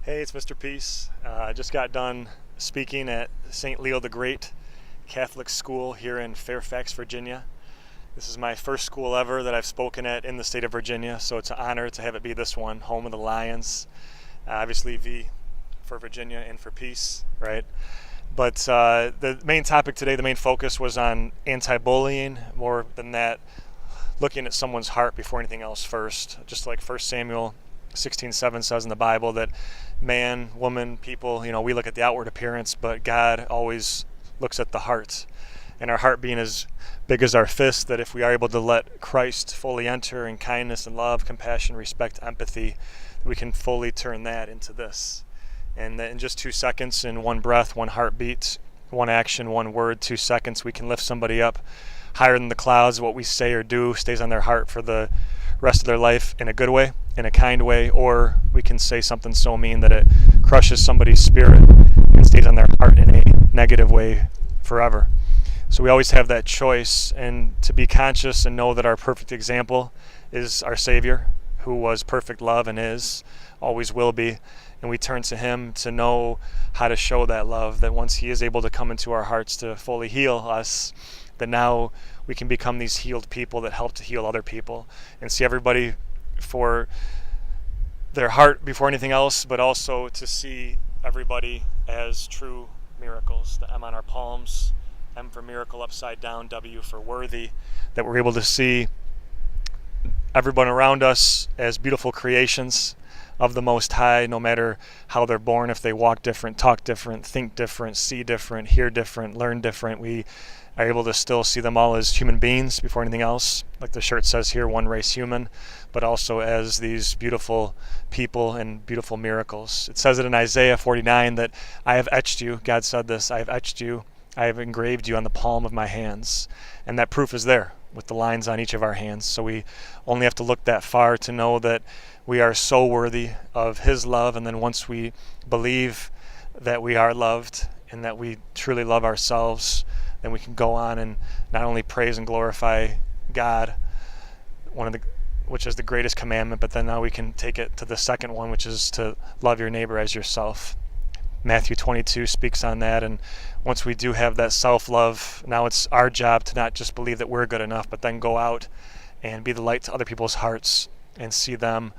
Hey, it's Mr. Peace. I just got done speaking at St. Leo the Great Catholic School here in Fairfax, Virginia. This is my first school ever that I've spoken at in the state of Virginia, so it's an honor to have it be this one, home of the Lions. Obviously, V for Virginia and for peace, right? But the main topic today, the main focus was on anti-bullying. More than that, looking at someone's heart before anything else first. Just like 1 Samuel 16:7 says in the Bible that man, woman, people, we look at the outward appearance, but God always looks at the heart. And our heart being as big as our fist, that if we are able to let Christ fully enter in kindness and love, compassion, respect, empathy, we can fully turn that into this. And that in just 2 seconds, in one breath, one heartbeat, one action, one word, 2 seconds, we can lift somebody up higher than the clouds. What we say or do stays on their heart for the rest of their life in a good way, in a kind way, or we can say something so mean that it crushes somebody's spirit and stays on their heart in a negative way forever. So we always have that choice, and to be conscious and know that our perfect example is our Savior, who was perfect love and is, always will be. And we turn to Him to know how to show that love, that once He is able to come into our hearts to fully heal us, that now we can become these healed people that help to heal other people and see everybody for their heart before anything else, but also to see everybody as true miracles. The M on our palms, M for miracle upside down, W for worthy, that we're able to see everyone around us as beautiful creations of the Most High, no matter how they're born, if they walk different, talk different, think different, see different, hear different, learn different. We are able to still see them all as human beings before anything else, like the shirt says here, one race human, but also as these beautiful people and beautiful miracles. It says it in Isaiah 49 that I have etched you, God said this, I have etched you, I have engraved you on the palm of my hands. And that proof is there with the lines on each of our hands. So we only have to look that far to know that we are so worthy of His love. And then once we believe that we are loved and that we truly love ourselves, then we can go on and not only praise and glorify God, which is the greatest commandment, but then now we can take it to the second one, which is to love your neighbor as yourself. Matthew 22 speaks on that, and once we do have that self-love, now it's our job to not just believe that we're good enough, but then go out and be the light to other people's hearts and see them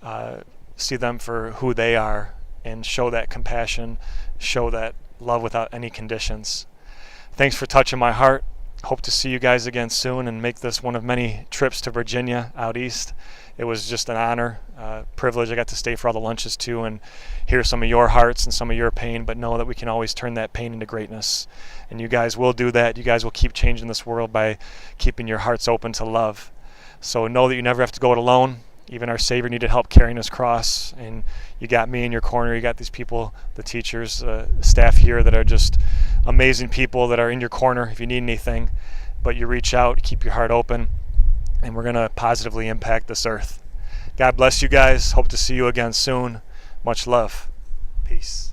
for who they are, and show that compassion, show that love without any conditions. Thanks for touching my heart. Hope to see you guys again soon and make this one of many trips to Virginia out east. It was just an honor, privilege. I got to stay for all the lunches too and hear some of your hearts and some of your pain, but know that we can always turn that pain into greatness. And you guys will do that. You guys will keep changing this world by keeping your hearts open to love. So know that you never have to go it alone. Even our Savior needed help carrying His cross, and you got me in your corner. You got these people, the teachers, staff here that are just amazing people that are in your corner if you need anything. But you reach out, keep your heart open, and we're going to positively impact this earth. God bless you guys. Hope to see you again soon. Much love. Peace.